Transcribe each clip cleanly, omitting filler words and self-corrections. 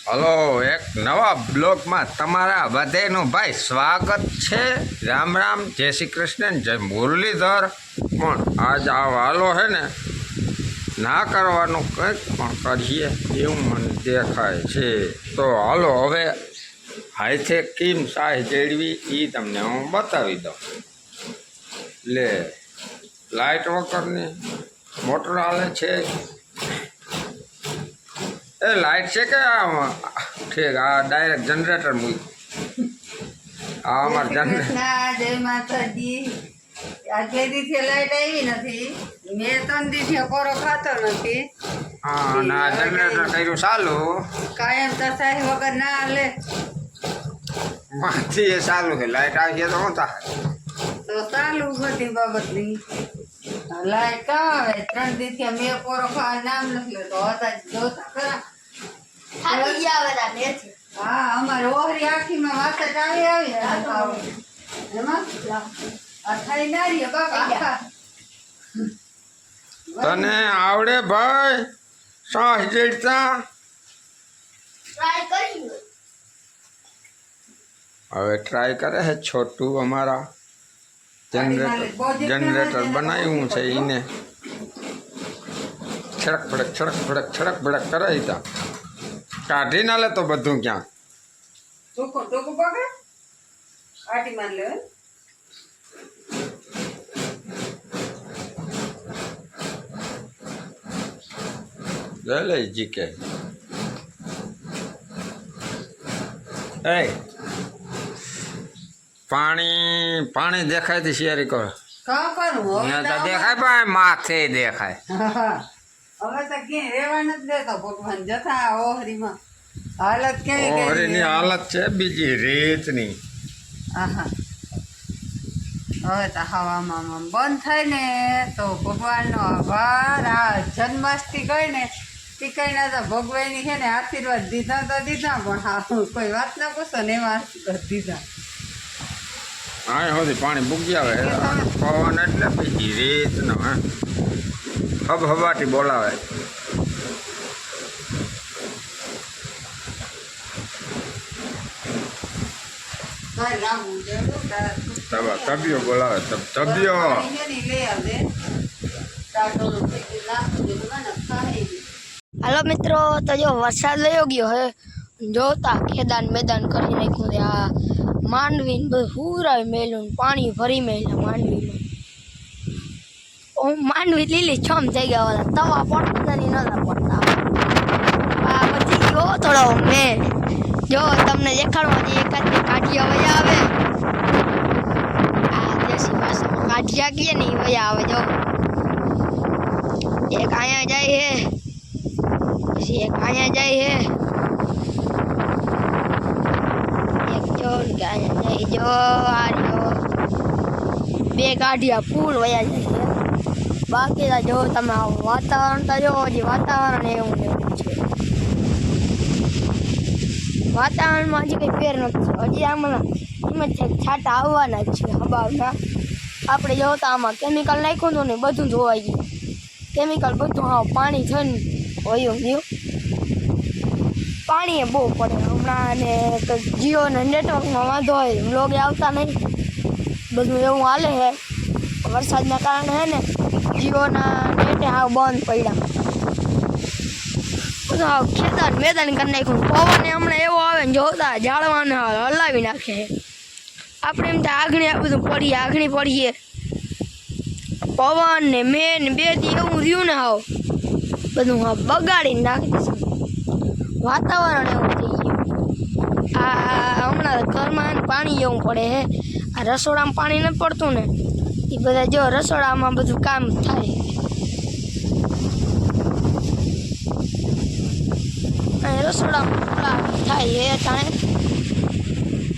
Hello, એક નવા બ્લોગમાં તમારા બધાનું ભાઈ સ્વાગત છે. રામ રામ, જય શ્રી કૃષ્ણ, જય મુરલીધર. પણ આજ આ વાલો છે ને ના કરવાનું કંઈક પણ કરીએ એવું મને દેખાય છે. તો હાલો હવે હાથે કેમ સાહ ચડવી એ તમને હું બતાવી દઉં. લે લાઇટ વગરની મોટર હાલે છે. એ લાઇટ છે કે ઠીક આ ડાયરેક્ટ જનરેટર મૂક્યું. આ અમાર જનરેટર જય માતાજી. આજે દીથી લાઈટ આવી નથી. મેં 3 દીથી કોરો ખાતો નથી. હા ના જનરેટર કર્યું ચાલુ. કાયમ તસાઈ વગર ના હાલે માંથી એ ચાલુ છે. લાઇટ આવી છે તો હું થાય તો ચાલુ બધી બાબતની. લાઈટ કાં આવે? 3 દીથી મેં કોરો ખાવા નામ નથી લેતો. હતા જોતા ખરા. હા, અમારે ઓહરી આખીમાં વાસટ આવી એમાં આ થઈ ના રહીએ બાપા આખા. તને આવડે ભાઈ સાહ ચડતા? હવે ટ્રાય કરે છે છોટું અમારા જનરેટર બનાવ્યું છે એને છડક ભડક કરે તા કાઢી ના લે તો બધું ક્યાં ટોકું પકડ આટી માર લે. લઈ જીકે એ પાણી દેખાય છે શિયારી કરો કાં કરું હવે ત્યાં તો દેખાય પણ માથે દેખાય. હવે તો ક્યાંય રહેવા નથી દેતો ભગવાન. જતા ઓહરીમાં હાલત કેવી ઓહરીની હાલત છે બીજી રીતની. આહા હવે તો હવામાં બંધ થાય ને તો ભગવાનનો આભાર. આ જન્માષ્ટમી ગઈ ને ટીકાઈના તો ભગવાનની છે ને આશીર્વાદ દીધા તો દીધા પણ હા કોઈ વાત ના પૂછો ને એવા આશીર્વાદ દીધા. હા સુધી પાણી ભૂગી આવે પવન એટલે બીજી રીતનો હબાટી બોલાવે. તબિયો બોલાવે તબિયો. હાલો મિત્રો, તો જો વરસાદ લયો ગયો હે જોતા ખેદાન મેદાન કરી નાખ્યું છે. આ માંડવી ને બધું પૂરાય મેલું પાણી ભરી મેલા માંડવીમાં. માંડવી લીલી છમ થઈ ગયા ઓલા તવા પડતા ની નતા પડતા. આ પછી ગયો થોડો મેં જો તમને દેખાડવા જઈએ એકાદ કાઢિયા વયા આવે. આ દેશી ભાષામાં કાઢિયા કહીએ ને એ વયા આવે. જો એક અહીંયા જાય હે પછી એક અહીંયા જાય હે એક જો કે અહીંયા જાય જો આ રહ્યો 2 ગાડિયા ફૂલ વયા જાય છે. બાકી જો તમે વાતાવરણ તો જો હજી વાતાવરણ એવું છે. વાતાવરણમાં હજી કંઈ ફેર નથી. હજી આમાં એમ જ છે છાંટા આવવાના જ છે હબાવના. આપણે જોતા આમાં કેમિકલ નાખ્યું હતું ને બધું ધોવાઈ ગયું. કેમિકલ બધું હા પાણી છે ને વયું ગયું. પાણી એ બહુ પડે હમણાં. અને જીઓના નેટવર્કમાં વાંધો હોય વ્લોગ આવતા નહીં બધું એવું હાલે છે. વરસાદના કારણે હે ને જીઓના નેટે હાવ બંધ પડ્યા. બધું હાવ ખેદાન મેદાન કરી નાખ્યું. પવન હમણાં એવો આવે ને જોતા ઝાડવાને હલાવી નાખે. આપણે એમ થાય આગણી બધું આગણી પડીએ. પવન ને મેં ને 2 દી એવું રહ્યું ને હાવ બધું હા બગાડીને નાખી દીધું. વાતાવરણ એવું થઈ ગયું. આ હમણાં ઘરમાં પાણી એવું પડે હે. આ રસોડામાં પાણી નથી પડતું ને એ બધા જો રસોડામાં બધું કામ થાય. રસોડામાં થાય એ તાણે.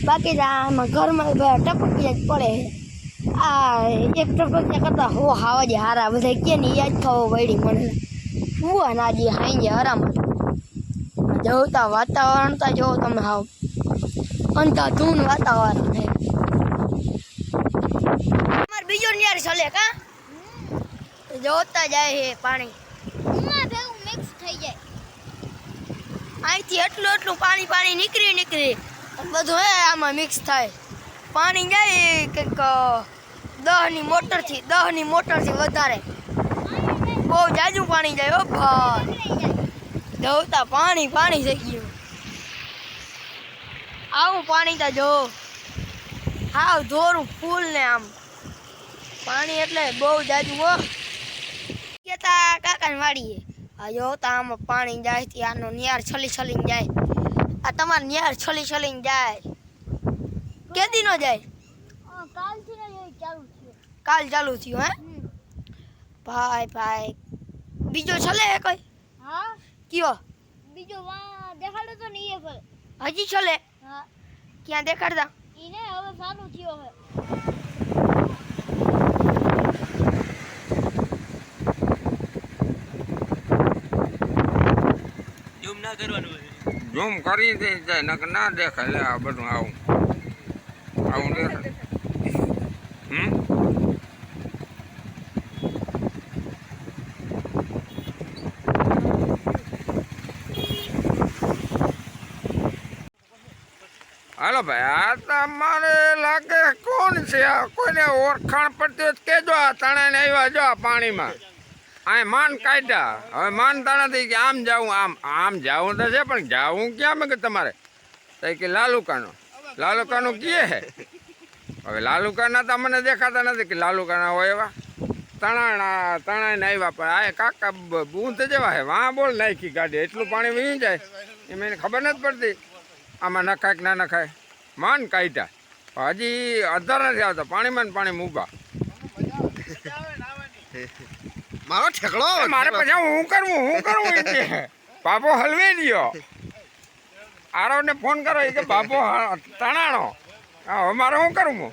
બાકી આમાં ઘરમાં ટપકિયા જ પડે. આ એક ટપકિયા કરતા હો હાવા જે હારા બધા કે ને યાદ ખાવો પડી મને. હુવા ના જે હાઈ જે આરામ જોતા વાતાવરણ તો જો તમે હાવ અંધાધૂન વાતાવરણ છે. અમાર બીજો નિયાર ચલે કા જોતા જાય હે પાણી મિક્સ થઈ જાય. અહીંથી એટલું એટલું પાણી પાણી નીકળી અને બધું હે આમાં મિક્સ થાય. પાણી જાય કંઈક 10ની મોટરથી વધારે. બહુ જાજુ પાણી જાય. ઓ ભાઈ ધોતા પાણી થઈ ગયું. આવું પાણી તો જો હાવ ધોરું ફૂલ ને આમ પાણી એટલે બહુ જાજુ. હો કેતા કાકાની વાડીએ આ જો આમાં પાણી જાય થી આનો નિયાર છલીને જાય. આ તમારો નિયાર છલીને જાય. કેદી નો જાય? કાલ ચાલુ થયું હે ભાઈ. બીજો છલે હે કોઈ? હા કયો બીજો દેખાડો તો નહીં પર હજી છલે? હા ક્યાં દેખાડતા? ઈને હવે ચાલુ થયો હે. ઝૂમ ના કરવાનું હોય. ઝૂમ કરી દે જાય નકર ના દેખાય. લે આ બધું આવું દેખાય. હાલો ભાઈ, આ તમારે લાગે કોણ છે? આ કોઈને ઓળખાણ પડતી હોય તો કેજો. આ તણાને આવ્યા જો આ પાણીમાં આ માન કાઢ્યા. હવે માનતા નથી કે આમ જાવું આમ જાવું તો છે પણ જાવું ક્યાં મેં કે તમારે તો કે લાલુકાનું કીએ હે. હવે લાલુકાના તો મને દેખાતા નથી કે લાલુકાના હોય એવા. તણાને આવ્યા પણ આ કાકા બૂંદ જેવા હે. વાં બોલ નાખી ગાડી એટલું પાણી વી જાય એ મને ખબર નથી પડતી આમાં નખાય કે ના નખાય. માન કાઢ્યા હજી અધર નથી આવતા પાણીમાં પાણી મૂબા. મારો ઠેકડો મારે પછી હું કરવું બાપો હલવી દયો. આરવને ફોન કરો કે બાપો તણાણો. હવે મારે શું કરવું?